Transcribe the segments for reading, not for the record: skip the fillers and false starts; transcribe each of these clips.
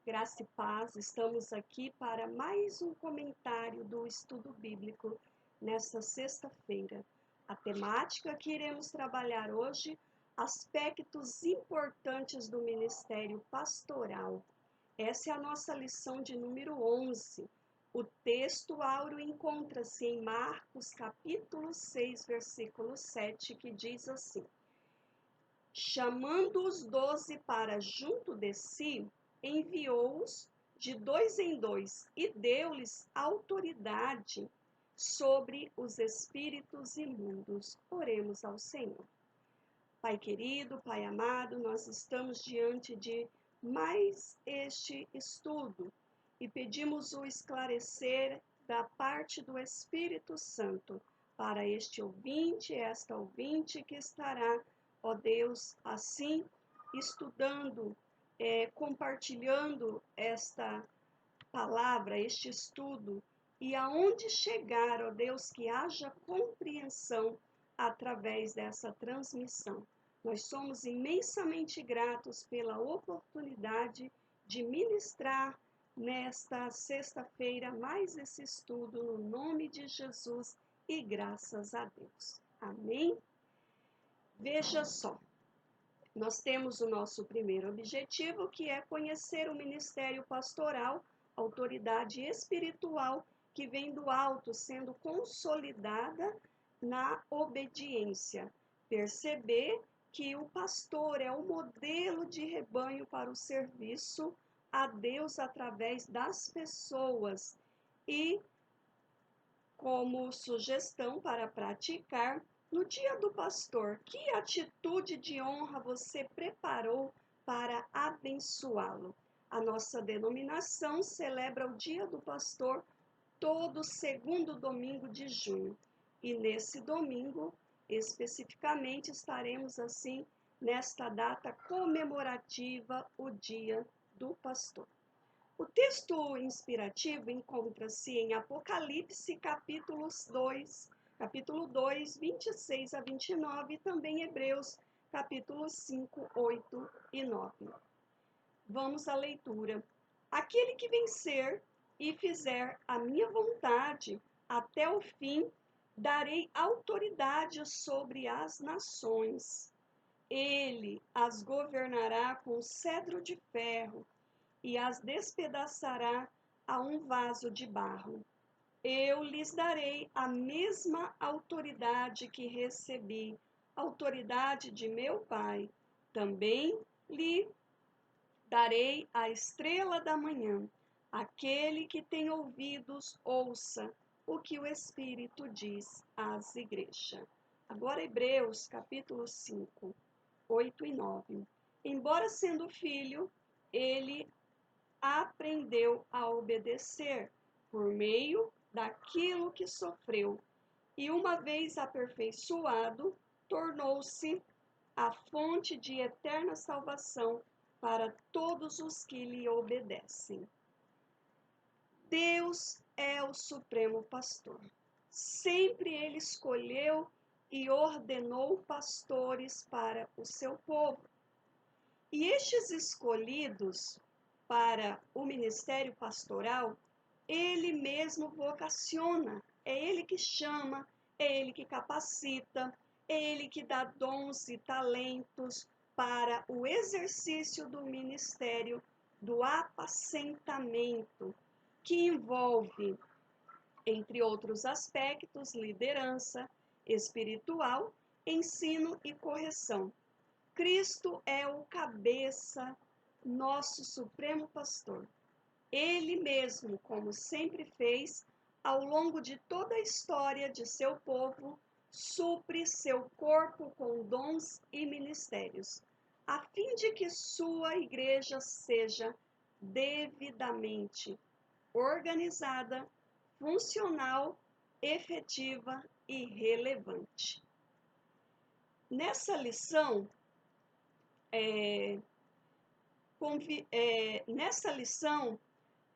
Graça e paz, estamos aqui para mais um comentário do estudo bíblico nesta sexta-feira. A temática que iremos trabalhar hoje, aspectos importantes do ministério pastoral. Essa é a nossa lição de número 11. O texto áureo encontra-se em Marcos capítulo 6, versículo 7, que diz assim: Chamando os 12 para junto de si, enviou-os de dois em dois e deu-lhes autoridade sobre os espíritos imundos. Oremos ao Senhor. Pai querido, Pai amado, nós estamos diante de mais este estudo e pedimos o esclarecer da parte do Espírito Santo para este ouvinte, esta ouvinte que estará, ó Deus, assim estudando, compartilhando esta palavra, este estudo, e aonde chegar, ó Deus, que haja compreensão através dessa transmissão. Nós somos imensamente gratos pela oportunidade de ministrar nesta sexta-feira mais esse estudo no nome de Jesus e graças a Deus. Amém? Veja só. Nós temos o nosso primeiro objetivo, que é conhecer o ministério pastoral, autoridade espiritual que vem do alto, sendo consolidada na obediência. Perceber que o pastor é o modelo de rebanho para o serviço a Deus através das pessoas e, como sugestão para praticar, no dia do pastor, que atitude de honra você preparou para abençoá-lo? A nossa denominação celebra o dia do pastor todo segundo domingo de junho. E nesse domingo, especificamente, estaremos assim nesta data comemorativa, o dia do pastor. O texto inspirativo encontra-se em Apocalipse capítulo 2, 26 a 29, e também Hebreus capítulo 5, 8 e 9. Vamos à leitura. Aquele que vencer e fizer a minha vontade até o fim, darei autoridade sobre as nações. Ele as governará com cedro de ferro e as despedaçará a um vaso de barro. Eu lhes darei a mesma autoridade que recebi, autoridade de meu Pai. Também lhe darei a estrela da manhã. Aquele que tem ouvidos, ouça o que o Espírito diz às igrejas. Agora, Hebreus, capítulo 5, 8 e 9. Embora sendo filho, ele aprendeu a obedecer por meio daquilo que sofreu, e uma vez aperfeiçoado, tornou-se a fonte de eterna salvação para todos os que lhe obedecem. Deus é o supremo pastor. Sempre ele escolheu e ordenou pastores para o seu povo. E estes escolhidos para o ministério pastoral, ele mesmo vocaciona, é ele que chama, é ele que capacita, é ele que dá dons e talentos para o exercício do ministério do apacentamento, que envolve, entre outros aspectos, liderança espiritual, ensino e correção. Cristo é o cabeça, nosso supremo pastor. Ele mesmo, como sempre fez, ao longo de toda a história de seu povo, supre seu corpo com dons e ministérios, a fim de que sua igreja seja devidamente organizada, funcional, efetiva e relevante. Nessa lição,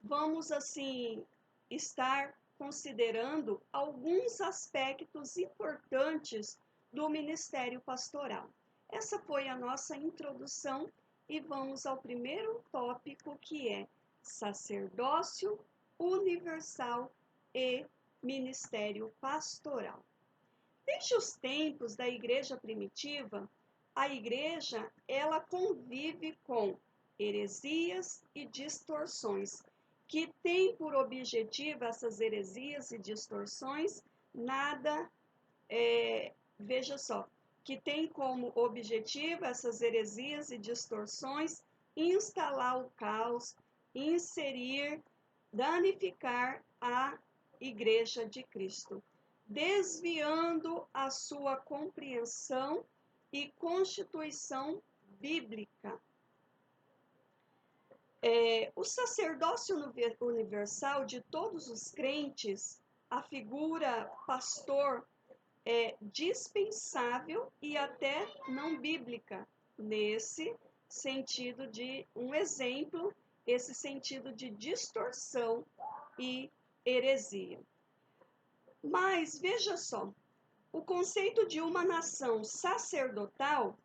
vamos assim estar considerando alguns aspectos importantes do ministério pastoral. Essa foi a nossa introdução e vamos ao primeiro tópico, que é sacerdócio universal e ministério pastoral. Desde os tempos da igreja primitiva, a igreja ela convive com heresias e distorções, que tem por objetivo essas heresias e distorções, veja só, que tem como objetivo essas heresias e distorções instalar o caos, inserir, danificar a Igreja de Cristo, desviando a sua compreensão e constituição bíblica. O sacerdócio universal de todos os crentes, a figura pastor, é dispensável e até não bíblica, nesse sentido de um exemplo, esse sentido de distorção e heresia. Mas veja só, o conceito de uma nação sacerdotal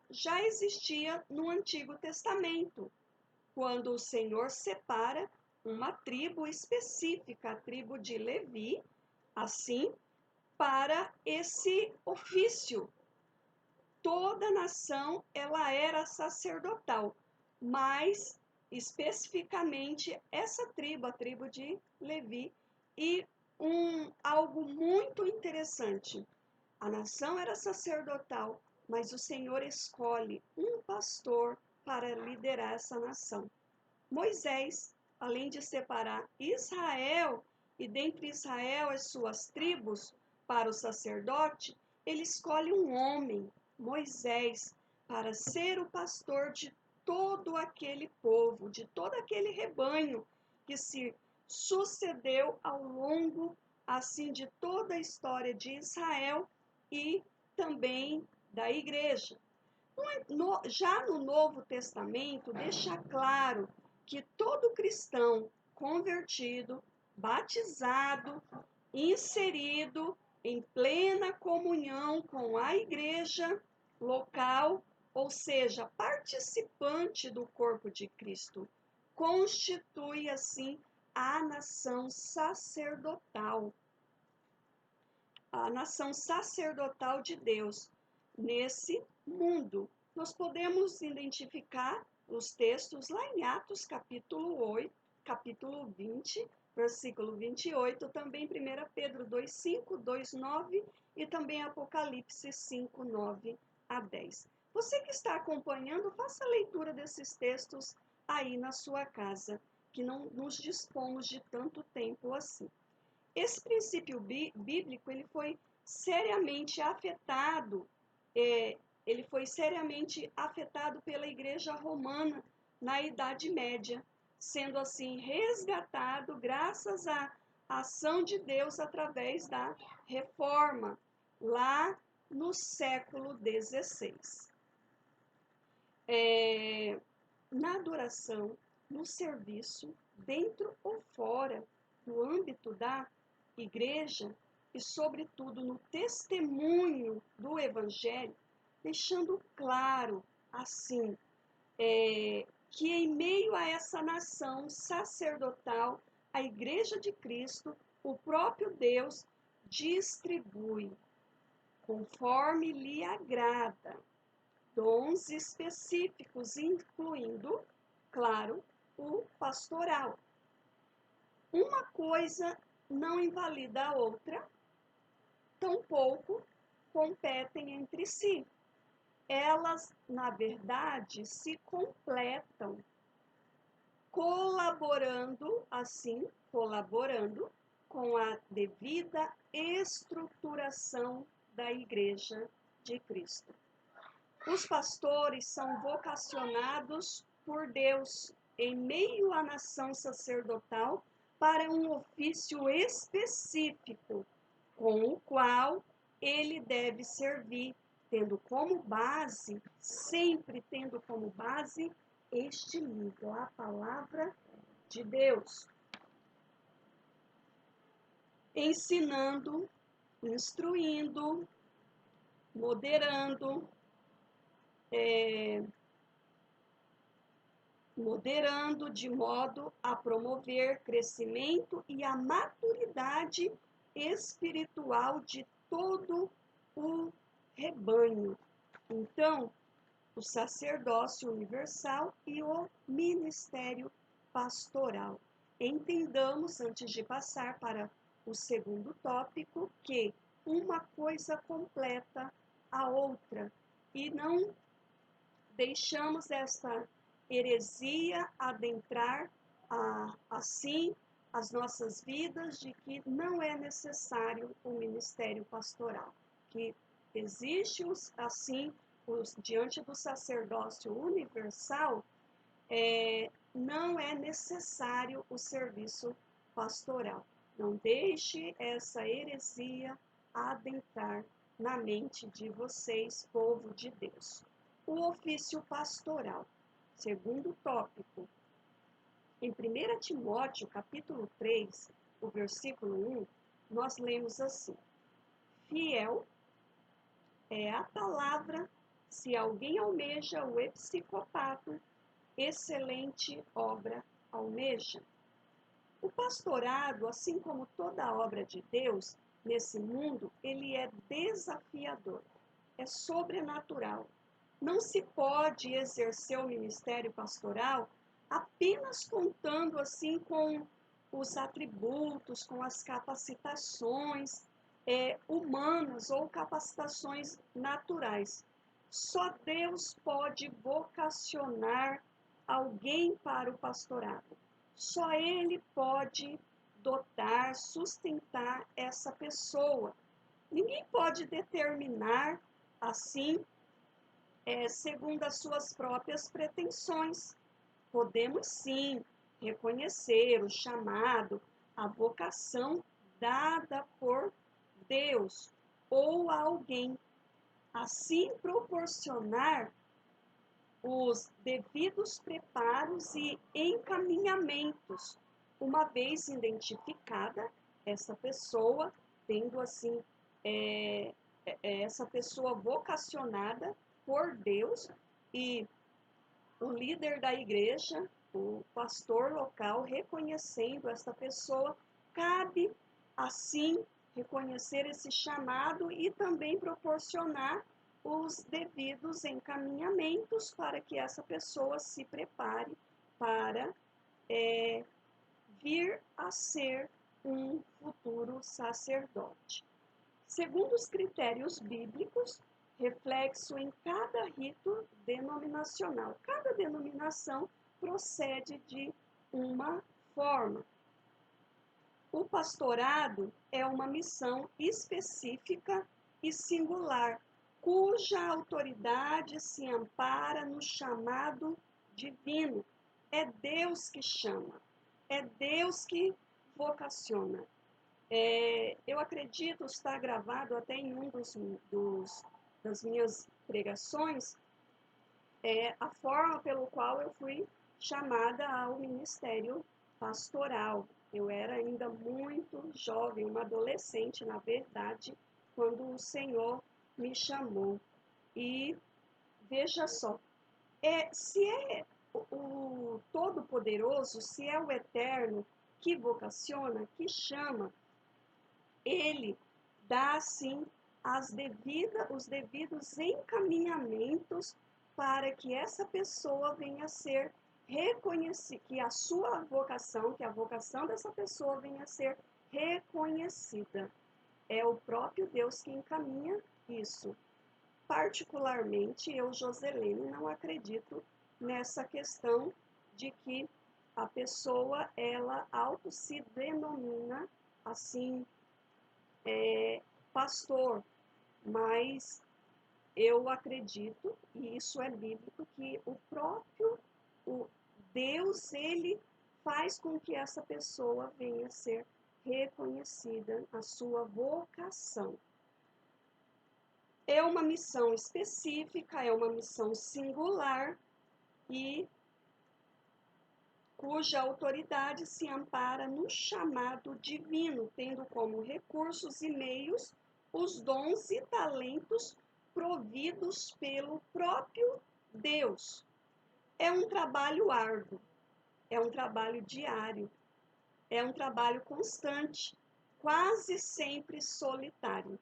já existia no Antigo Testamento, quando o Senhor separa uma tribo específica, a tribo de Levi, assim, para esse ofício. Toda nação ela era sacerdotal, mas especificamente essa tribo, a tribo de Levi, e algo muito interessante. A nação era sacerdotal, mas o Senhor escolhe um pastor para liderar essa nação. Moisés, além de separar Israel e dentre Israel as suas tribos para o sacerdote, ele escolhe um homem, Moisés, para ser o pastor de todo aquele povo, de todo aquele rebanho que se sucedeu ao longo, assim, de toda a história de Israel e também da igreja. Já no Novo Testamento, deixa claro que todo cristão convertido, batizado, inserido em plena comunhão com a igreja local, ou seja, participante do corpo de Cristo, constitui assim a nação sacerdotal. A nação sacerdotal de Deus nesse mundo. Nós podemos identificar os textos lá em Atos capítulo 20, versículo 28, também 1 Pedro 2,5, 2,9 e também Apocalipse 5, 9 a 10. Você que está acompanhando, faça a leitura desses textos aí na sua casa, que não nos dispomos de tanto tempo assim. Esse princípio bíblico ele foi seriamente afetado pela Igreja Romana na Idade Média, sendo assim resgatado graças à ação de Deus através da Reforma, lá no século XVI. Na adoração, no serviço, dentro ou fora, no âmbito da igreja e, sobretudo, no testemunho do Evangelho, deixando claro, assim, que em meio a essa nação sacerdotal, a Igreja de Cristo, o próprio Deus distribui, conforme lhe agrada, dons específicos, incluindo, claro, o pastoral. Uma coisa não invalida a outra, tampouco competem entre si. Elas, na verdade, se completam, colaborando com a devida estruturação da Igreja de Cristo. Os pastores são vocacionados por Deus em meio à nação sacerdotal para um ofício específico, com o qual ele deve servir, sempre tendo como base este livro, a palavra de Deus. Ensinando, instruindo, moderando, moderando de modo a promover crescimento e a maturidade espiritual de todo o rebanho. Então, o sacerdócio universal e o ministério pastoral. Entendamos, antes de passar para o segundo tópico, que uma coisa completa a outra e não deixamos esta heresia adentrar assim as nossas vidas de que não é necessário o ministério pastoral, que existe assim diante do sacerdócio universal, não é necessário o serviço pastoral. Não deixe essa heresia adentrar na mente de vocês, povo de Deus. O ofício pastoral. Segundo tópico. Em 1 Timóteo, capítulo 3, o versículo 1, nós lemos assim: fiel é a palavra, se alguém almeja o episcopado, excelente obra almeja. O pastorado, assim como toda obra de Deus nesse mundo, ele é desafiador, é sobrenatural. Não se pode exercer o ministério pastoral apenas contando assim com os atributos, com as capacitações humanas ou capacitações naturais. Só Deus pode vocacionar alguém para o pastorado. Só Ele pode dotar, sustentar essa pessoa. Ninguém pode determinar assim, segundo as suas próprias pretensões. Podemos sim reconhecer o chamado, a vocação dada por Deus ou a alguém, assim proporcionar os devidos preparos e encaminhamentos, uma vez identificada essa pessoa, tendo assim essa pessoa vocacionada por Deus e o líder da igreja, o pastor local, reconhecendo esta pessoa, cabe assim reconhecer esse chamado e também proporcionar os devidos encaminhamentos para que essa pessoa se prepare para vir a ser um futuro sacerdote. Segundo os critérios bíblicos, reflexo em cada rito denominacional. Cada denominação procede de uma forma. O pastorado é uma missão específica e singular, cuja autoridade se ampara no chamado divino. É Deus que chama, é Deus que vocaciona. Eu acredito, está gravado até em um das minhas pregações, a forma pelo qual eu fui chamada ao ministério pastoral. Eu era ainda muito jovem, uma adolescente, na verdade, quando o Senhor me chamou. E veja só, se é o Todo-Poderoso, se é o Eterno que vocaciona, que chama, Ele dá, sim, os devidos encaminhamentos para que essa pessoa venha a ser reconhecida, que a sua vocação, que a vocação dessa pessoa venha a ser reconhecida. É o próprio Deus que encaminha isso. Particularmente, eu, Joselene, não acredito nessa questão de que a pessoa, ela auto se denomina assim, pastor, mas eu acredito, e isso é bíblico, que o Deus, ele faz com que essa pessoa venha a ser reconhecida, a sua vocação. É uma missão específica, é uma missão singular e cuja autoridade se ampara no chamado divino, tendo como recursos e meios os dons e talentos providos pelo próprio Deus. É um trabalho árduo, é um trabalho diário, é um trabalho constante, quase sempre solitário,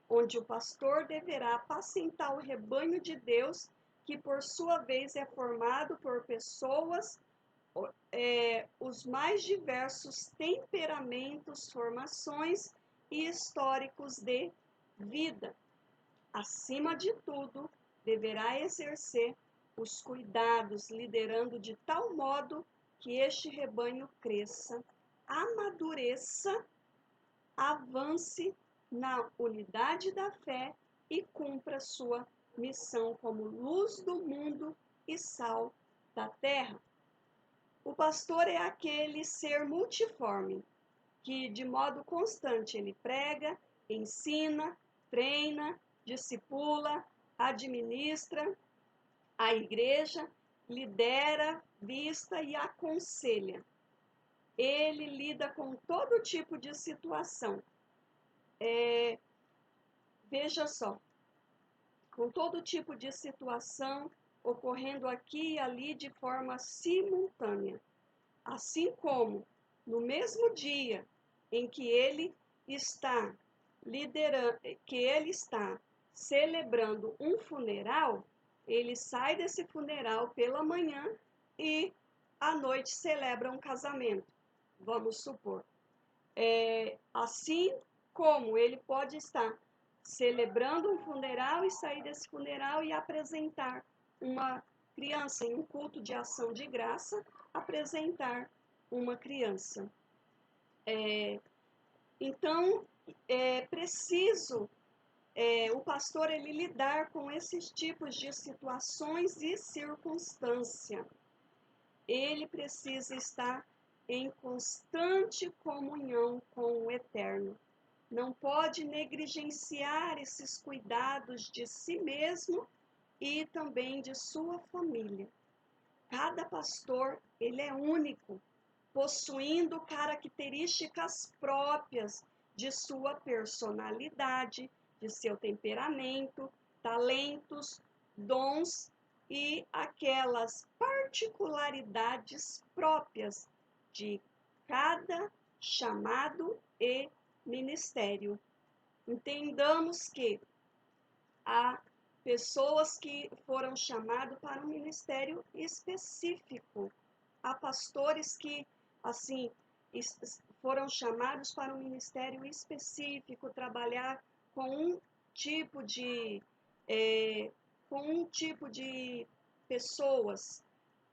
onde o pastor deverá apacentar o rebanho de Deus, que por sua vez é formado por pessoas, os mais diversos temperamentos, formações e históricos de vida. Acima de tudo, deverá exercer os cuidados, liderando de tal modo que este rebanho cresça, amadureça, avance na unidade da fé e cumpra sua missão como luz do mundo e sal da terra. O pastor é aquele ser multiforme que, de modo constante, ele prega, ensina, treina, discipula, administra a igreja, lidera, vista e aconselha. Ele lida com todo tipo de situação. Veja só, com todo tipo de situação ocorrendo aqui e ali de forma simultânea. Assim como no mesmo dia em que ele está liderando, que ele está celebrando um funeral, ele sai desse funeral pela manhã e à noite celebra um casamento, vamos supor. Assim como ele pode estar celebrando um funeral e sair desse funeral e apresentar uma criança em um culto de ação de graça, apresentar uma criança. Então, é preciso o pastor ele lidar com esses tipos de situações e circunstância. Ele precisa estar em constante comunhão com o Eterno. Não pode negligenciar esses cuidados de si mesmo e também de sua família. Cada pastor, ele é único, possuindo características próprias de sua personalidade, de seu temperamento, talentos, dons e aquelas particularidades próprias de cada chamado e ministério. Entendamos que há pessoas que foram chamadas para um ministério específico. Há pastores que, assim, foram chamados para um ministério específico, trabalhar com um tipo de, pessoas.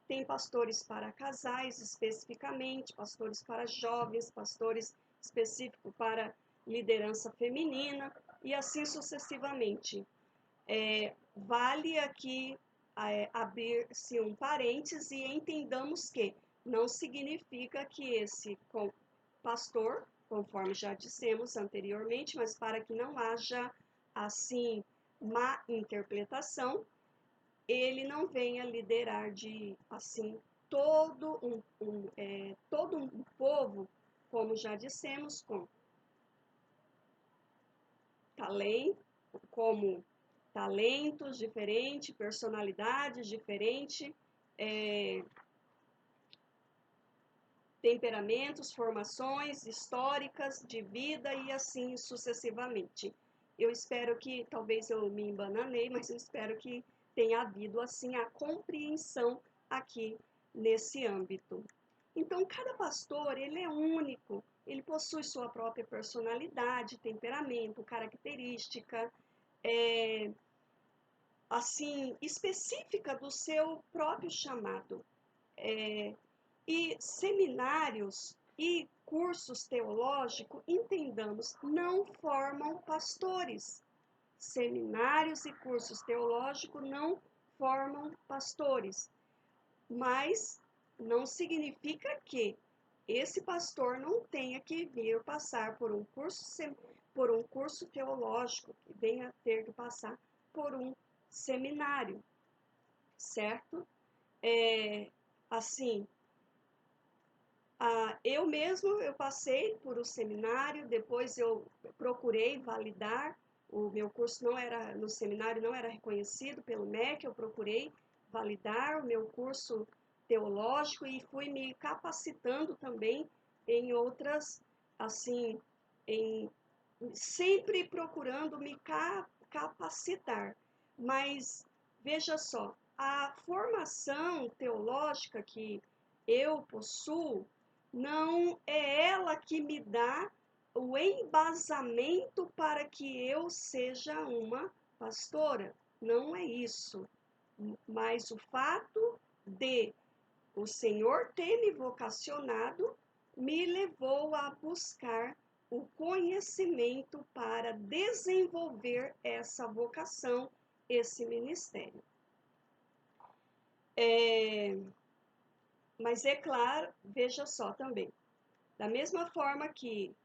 Tem pastores para casais, especificamente, pastores para jovens, pastores específicos para liderança feminina, e assim sucessivamente. Vale aqui abrir-se um parêntese e entendamos que não significa que esse pastor, conforme já dissemos anteriormente, mas para que não haja assim má interpretação, ele não venha liderar de assim todo um povo, como já dissemos, com talentos diferentes, personalidades diferentes, temperamentos, formações históricas de vida e assim sucessivamente. Eu espero que, talvez eu me embananei, mas eu espero que tenha havido assim a compreensão aqui nesse âmbito. Então, cada pastor, ele é único, ele possui sua própria personalidade, temperamento, característica, assim, específica do seu próprio chamado. E seminários e cursos teológicos, entendamos, não formam pastores. Seminários e cursos teológicos não formam pastores, mas não significa que esse pastor não tenha que vir passar por um curso teológico, que venha ter que passar por um seminário, certo? Assim, eu mesmo, eu passei por um seminário, depois eu procurei validar, o meu curso não era, no seminário não era reconhecido pelo MEC, eu procurei validar o meu curso teológico e fui me capacitando também em outras, assim, sempre procurando me capacitar. Mas veja só, a formação teológica que eu possuo não é ela que me dá o embasamento para que eu seja uma pastora. Não é isso. Mas o fato de o Senhor ter me vocacionado me levou a buscar o conhecimento para desenvolver essa vocação, esse ministério. Mas é claro, veja só também, da mesma forma que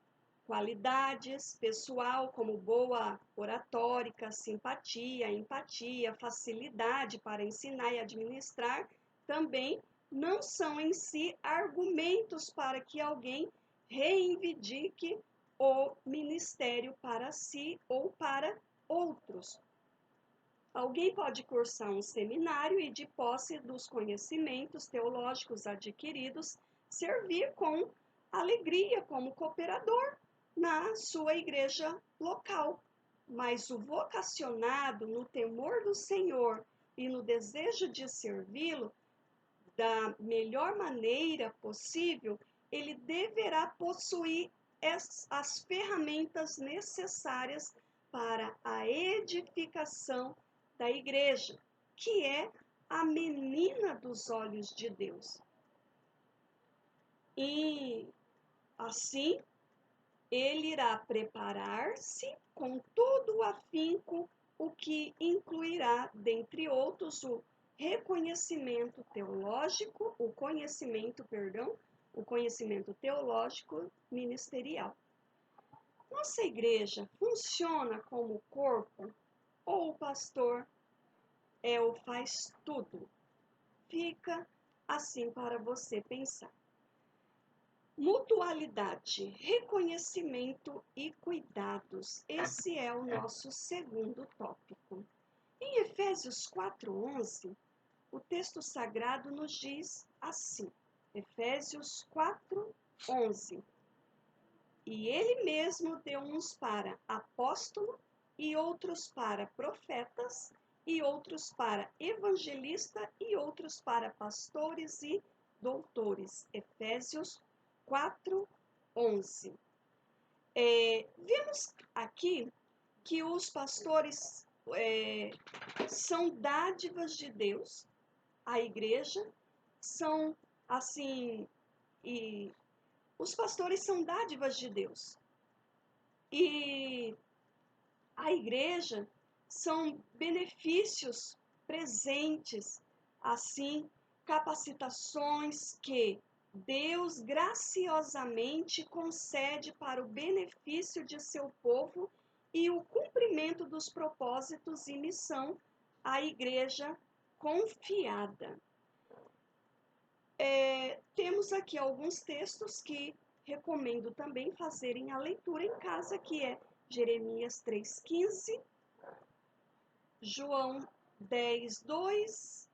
qualidades pessoal como boa oratórica, simpatia, empatia, facilidade para ensinar e administrar, também não são em si argumentos para que alguém reivindique o ministério para si ou para outros. Alguém pode cursar um seminário e, de posse dos conhecimentos teológicos adquiridos, servir com alegria como cooperador na sua igreja local. Mas o vocacionado no temor do Senhor e no desejo de servi-lo da melhor maneira possível, ele deverá possuir as ferramentas necessárias para a edificação da igreja, que é a menina dos olhos de Deus. E assim, ele irá preparar-se com todo o afinco, o que incluirá, dentre outros, o conhecimento teológico ministerial. Nossa igreja funciona como corpo ou o pastor faz tudo? Fica assim para você pensar. Mutualidade, reconhecimento e cuidados. Esse é o nosso segundo tópico. Em Efésios 4:11, o texto sagrado nos diz assim, Efésios 4:11. E ele mesmo deu uns para apóstolo, e outros para profetas, e outros para evangelista, e outros para pastores e doutores. Efésios 4:11. Vemos aqui que os pastores são dádivas de Deus, a igreja são assim, e os pastores são dádivas de Deus. E a igreja são benefícios presentes, assim, capacitações que Deus graciosamente concede para o benefício de seu povo e o cumprimento dos propósitos e missão à igreja confiada. Temos aqui alguns textos que recomendo também fazerem a leitura em casa, que é Jeremias 3:15, João 10:2,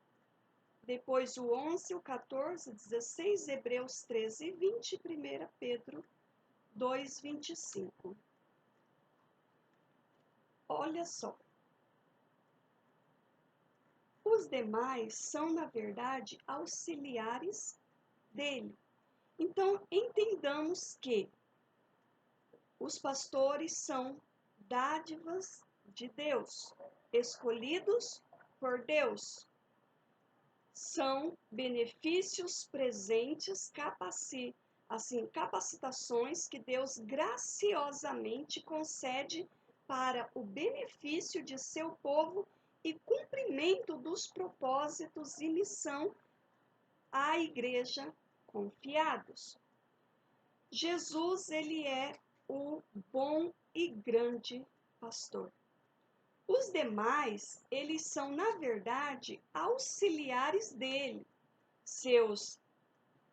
depois o 11, o 14, 16, Hebreus 13:20, 1 Pedro 2:25. Olha só. Os demais são, na verdade, auxiliares dele. Então, entendamos que os pastores são dádivas de Deus, escolhidos por Deus. São benefícios presentes, capacitações que Deus graciosamente concede para o benefício de seu povo e cumprimento dos propósitos e missão à igreja confiados. Jesus, ele é o bom e grande pastor. Os demais, eles são, na verdade, auxiliares dele, seus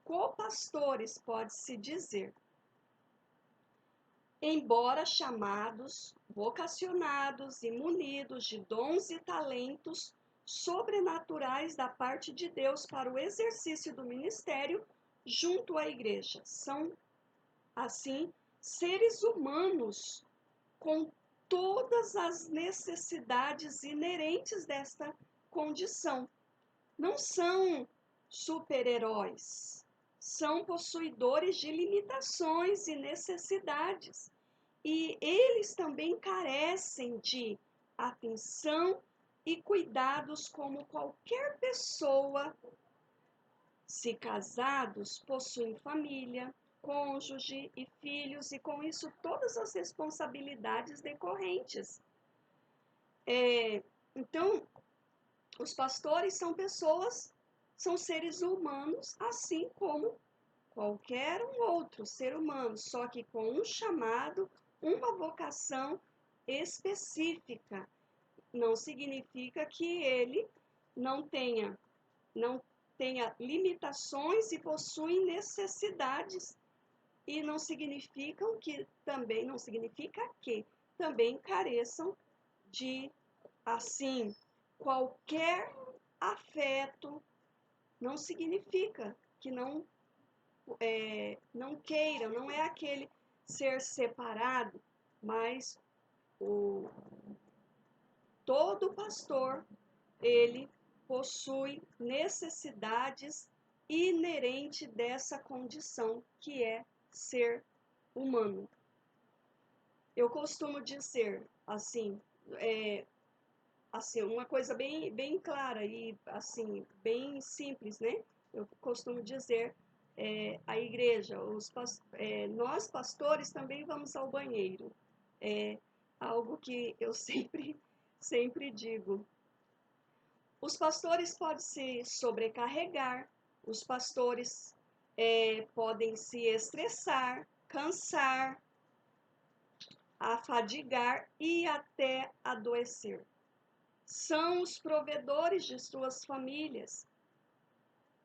copastores, pode-se dizer. Embora chamados, vocacionados e munidos de dons e talentos sobrenaturais da parte de Deus para o exercício do ministério junto à igreja. São, assim, seres humanos com todas as necessidades inerentes desta condição. Não são super-heróis, são possuidores de limitações e necessidades. E eles também carecem de atenção e cuidados como qualquer pessoa. Se casados, possuem família, cônjuge e filhos, e com isso todas as responsabilidades decorrentes. Então, os pastores são pessoas, são seres humanos, assim como qualquer um outro ser humano, só que com um chamado, uma vocação específica. Não significa que ele não tenha limitações e possui necessidades, e não significa que também careçam de, assim, qualquer afeto. Não significa que não queiram, não é aquele ser separado, mas todo pastor, ele possui necessidades inerentes dessa condição que é ser humano. Eu costumo dizer, assim, uma coisa bem clara e, assim, bem simples, né? Eu costumo dizer, a igreja, nós pastores também vamos ao banheiro. É algo que eu sempre digo. Os pastores podem se sobrecarregar, os pastores podem se estressar, cansar, afadigar e até adoecer. São os provedores de suas famílias,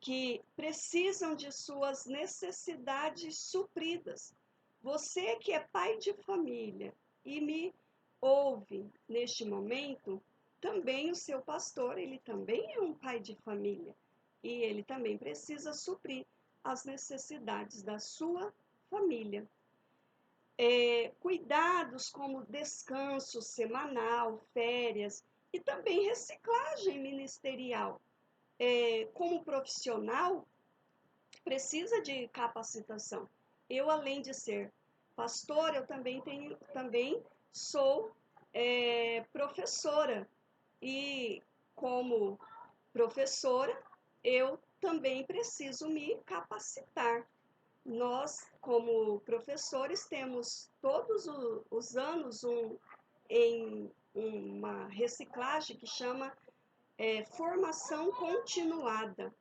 que precisam de suas necessidades supridas. Você que é pai de família e me ouve neste momento, também o seu pastor, ele também é um pai de família e ele também precisa suprir as necessidades da sua família. Cuidados como descanso semanal, férias e também reciclagem ministerial. Como profissional, precisa de capacitação. Eu, além de ser pastor, eu também sou professora. E como professora, eu também preciso me capacitar. Nós, como professores, temos todos os anos uma reciclagem que chama formação continuada.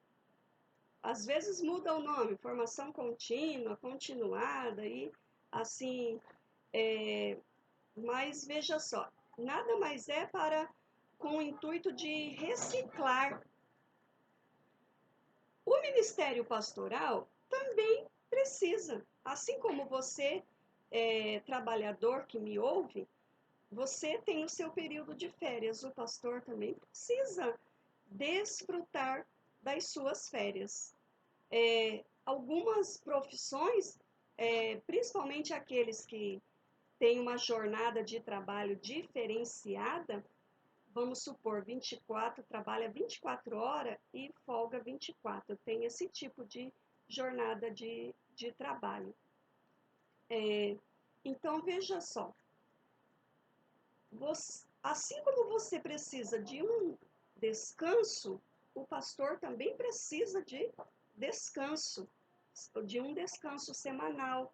Às vezes muda o nome, formação contínua, continuada, e assim, mas veja só, nada mais é com o intuito de reciclar. O ministério pastoral também precisa, assim como você, trabalhador que me ouve, você tem o seu período de férias, o pastor também precisa desfrutar das suas férias. Algumas profissões, principalmente aqueles que têm uma jornada de trabalho diferenciada, vamos supor, trabalha 24 horas e folga 24. Tem esse tipo de jornada de trabalho. Então, veja só, assim como você precisa de um descanso, o pastor também precisa de descanso, de um descanso semanal,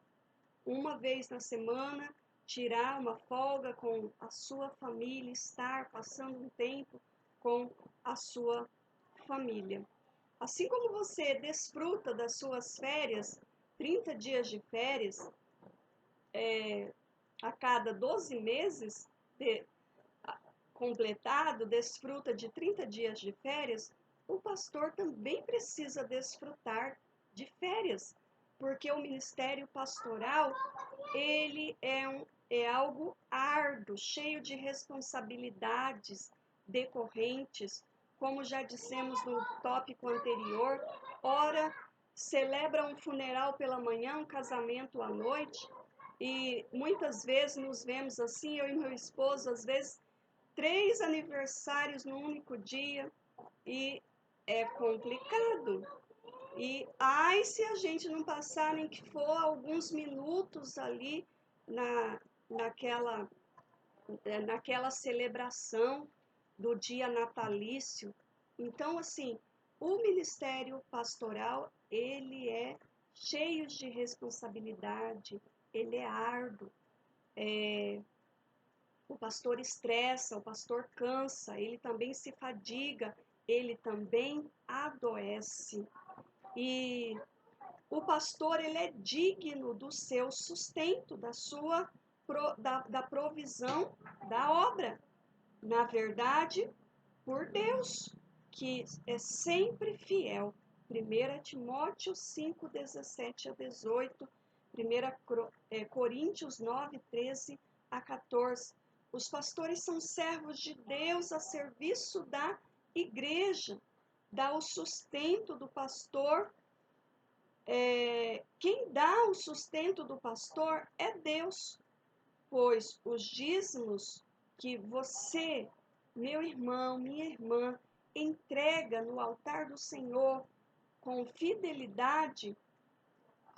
uma vez na semana, tirar uma folga com a sua família, estar passando um tempo com a sua família. Assim como você desfruta das suas férias, 30 dias de férias, a cada 12 meses completado, desfruta de 30 dias de férias, o pastor também precisa desfrutar de férias, porque o ministério pastoral, ele é algo árduo, cheio de responsabilidades decorrentes como já dissemos no tópico anterior, ora celebra um funeral pela manhã, um casamento à noite, e muitas vezes nos vemos assim, eu e meu esposo, às vezes 3 aniversários no único dia, e é complicado. E ai, se a gente não passar nem que for alguns minutos ali naquela, naquela celebração do dia natalício. Então, assim, o ministério pastoral, ele é cheio de responsabilidade, ele é árduo. O pastor estressa, o pastor cansa, ele também se fadiga, ele também adoece. E o pastor, ele é digno do seu sustento, da provisão da obra. Na verdade, por Deus, que é sempre fiel. 1 Timóteo 5, 17 a 18, 1 Coríntios 9, 13 a 14. Os pastores são servos de Deus a serviço da igreja, dá o sustento do pastor. Quem dá o sustento do pastor é Deus, pois os dízimos que você, meu irmão, minha irmã, entrega no altar do Senhor com fidelidade,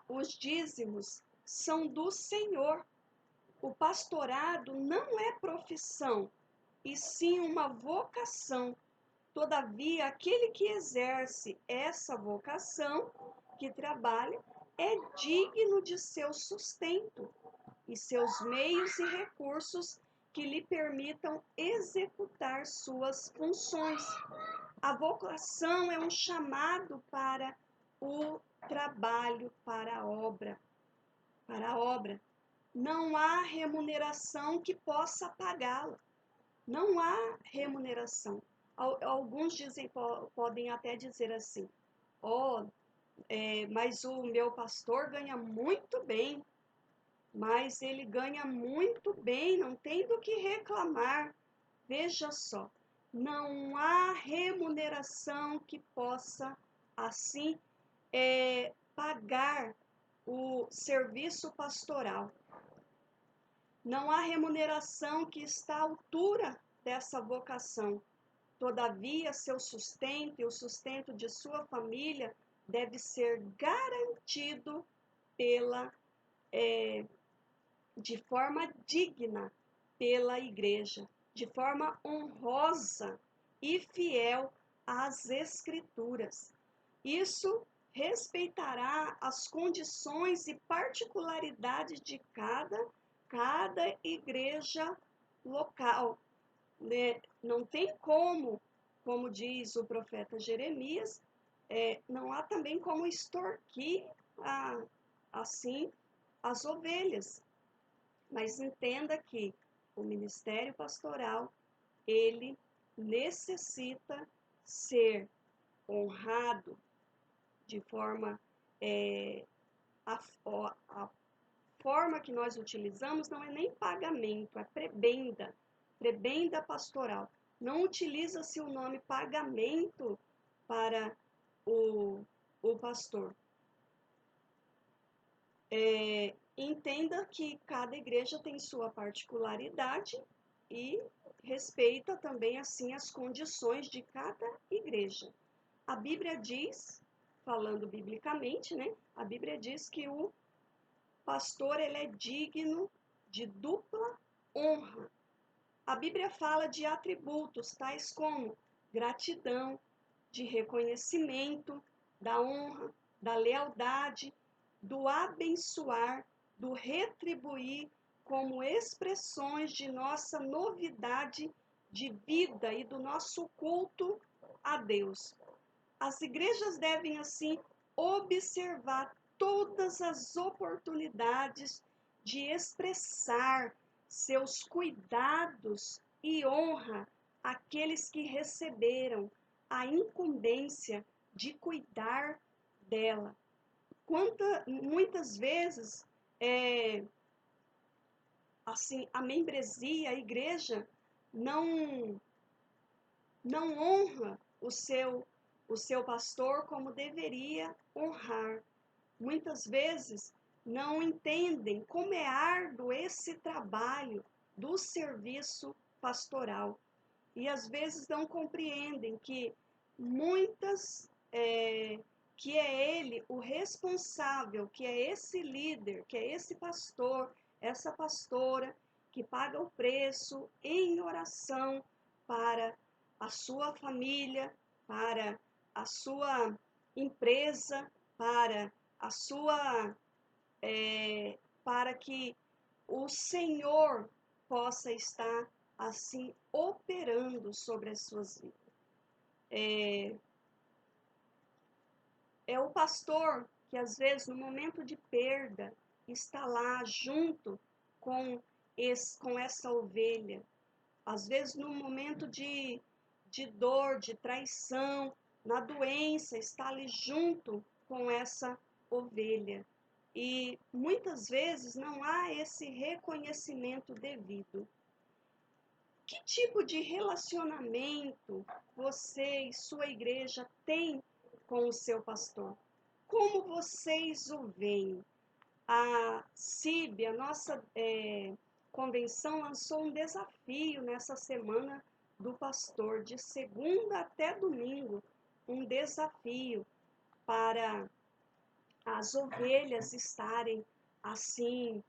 os dízimos são do Senhor. O pastorado não é profissão, e sim uma vocação. Todavia, aquele que exerce essa vocação, que trabalha, é digno de seu sustento e seus meios e recursos que lhe permitam executar suas funções. A vocação é um chamado para o trabalho, para a obra. Para a obra. Não há remuneração que possa pagá-la. Não há remuneração. Alguns podem até dizer assim, mas o meu pastor ganha muito bem, mas ele ganha muito bem, não tem do que reclamar. Veja só, não há remuneração que possa, assim, pagar o serviço pastoral. Não há remuneração que está à altura dessa vocação. Todavia, seu sustento e o sustento de sua família deve ser garantido de forma digna pela igreja, de forma honrosa e fiel às Escrituras. Isso respeitará as condições e particularidades de cada igreja local. Né? Não tem como diz o profeta Jeremias, não há também como extorquir assim as ovelhas. Mas entenda que o ministério pastoral, ele necessita ser honrado de forma a forma que nós utilizamos não é nem pagamento, é prebenda pastoral. Não utiliza-se o nome pagamento para o pastor. Entenda que cada igreja tem sua particularidade e respeita também assim as condições de cada igreja. A Bíblia diz, falando biblicamente, né? A Bíblia diz que o pastor, ele é digno de dupla honra. A Bíblia fala de atributos tais como gratidão, de reconhecimento, da honra, da lealdade, do abençoar, do retribuir, como expressões de nossa novidade de vida e do nosso culto a Deus. As igrejas devem, assim, observar todas as oportunidades de expressar seus cuidados e honra àqueles que receberam a incumbência de cuidar dela. Muitas vezes, assim, a membresia, a igreja, não honra o seu pastor como deveria honrar. Muitas vezes não entendem como é árduo esse trabalho do serviço pastoral. E às vezes não compreendem que que é ele o responsável, que é esse líder, que é esse pastor, essa pastora, que paga o preço em oração para a sua família, para a sua empresa, para a sua para que o Senhor possa estar assim operando sobre as suas vidas. É o pastor que às vezes no momento de perda está lá junto com essa ovelha. Às vezes no momento de dor, de traição, na doença, está ali junto com essa ovelha. E muitas vezes não há esse reconhecimento devido. Que tipo de relacionamento você e sua igreja tem com o seu pastor? Como vocês o veem? A CIB, a nossa convenção, lançou um desafio nessa semana do pastor, de segunda até domingo, um desafio para as ovelhas estarem assim,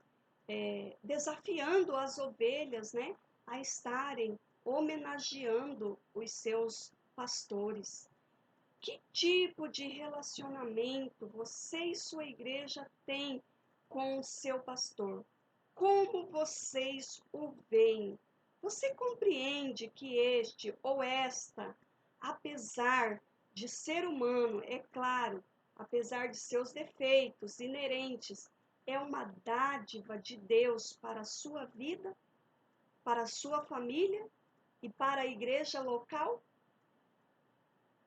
desafiando as ovelhas, né, a estarem homenageando os seus pastores. Que tipo de relacionamento você e sua igreja têm com o seu pastor? Como vocês o veem? Você compreende que este ou esta, apesar de ser humano, é claro, apesar de seus defeitos inerentes, é uma dádiva de Deus para a sua vida, para a sua família e para a igreja local?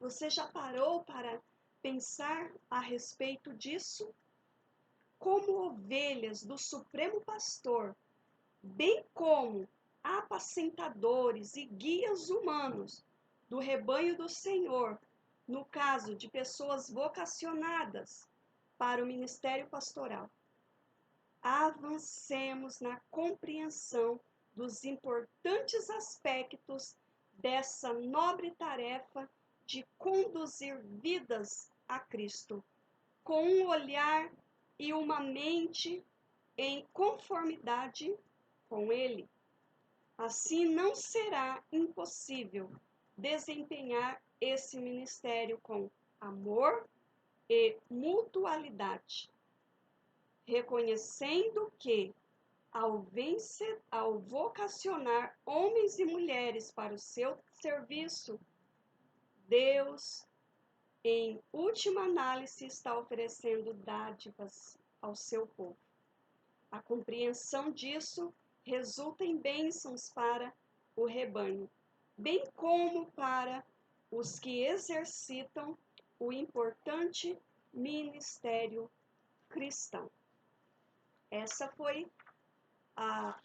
Você já parou para pensar a respeito disso? Como ovelhas do Supremo Pastor, bem como apacentadores e guias humanos do rebanho do Senhor, no caso de pessoas vocacionadas para o ministério pastoral, avancemos na compreensão dos importantes aspectos dessa nobre tarefa de conduzir vidas a Cristo, com um olhar e uma mente em conformidade com Ele. Assim não será impossível desempenhar esse ministério com amor e mutualidade, reconhecendo que, ao vocacionar homens e mulheres para o seu serviço, Deus, em última análise, está oferecendo dádivas ao seu povo. A compreensão disso resulta em bênçãos para o rebanho, bem como para os que exercitam o importante ministério cristão. Essa foi a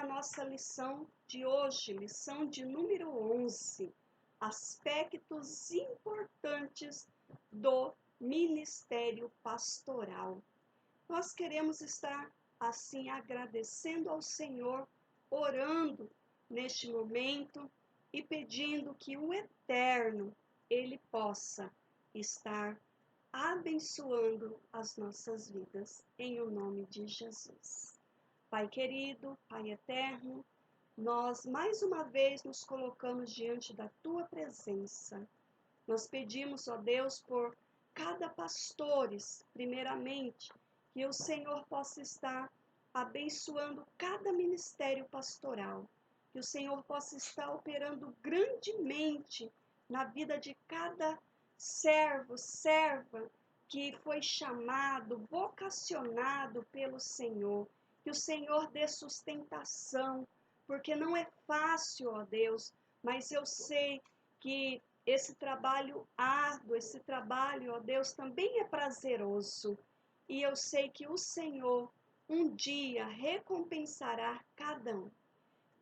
nossa lição de hoje, lição de número 11, aspectos importantes do ministério pastoral. Nós queremos estar assim agradecendo ao Senhor, orando neste momento e pedindo que o Eterno, Ele possa estar abençoando as nossas vidas, em o nome de Jesus. Pai querido, Pai eterno, nós mais uma vez nos colocamos diante da Tua presença. Nós pedimos, ó Deus, por cada pastores, primeiramente, que o Senhor possa estar abençoando cada ministério pastoral, que o Senhor possa estar operando grandemente na vida de cada servo, serva que foi chamado, vocacionado pelo Senhor, que o Senhor dê sustentação, porque não é fácil, ó Deus, mas eu sei que esse trabalho árduo, esse trabalho, ó Deus, também é prazeroso. E eu sei que o Senhor um dia recompensará cada um.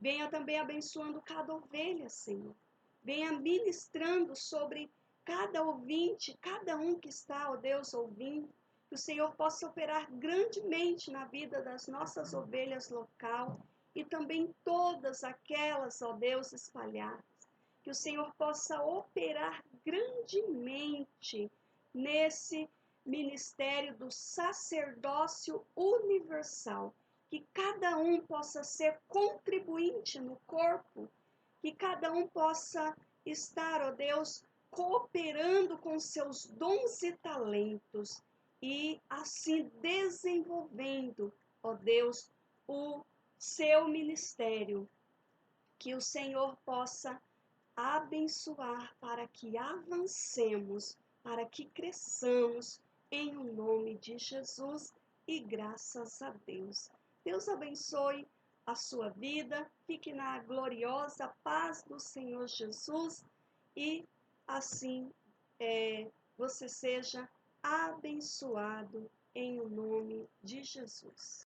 Venha também abençoando cada ovelha, Senhor. venha ministrando sobre cada ouvinte, cada um que está, ó Deus, ouvindo, que o Senhor possa operar grandemente na vida das nossas ovelhas local e também todas aquelas, ó Deus, espalhadas. Que o Senhor possa operar grandemente nesse ministério do sacerdócio universal. Que cada um possa ser contribuinte no corpo, que cada um possa estar, ó Deus, cooperando com seus dons e talentos e assim desenvolvendo, ó Deus, o seu ministério. Que o Senhor possa abençoar para que avancemos, para que cresçamos em o nome de Jesus e graças a Deus. Deus abençoe a sua vida, fique na gloriosa paz do Senhor Jesus e assim você seja abençoado em o nome de Jesus.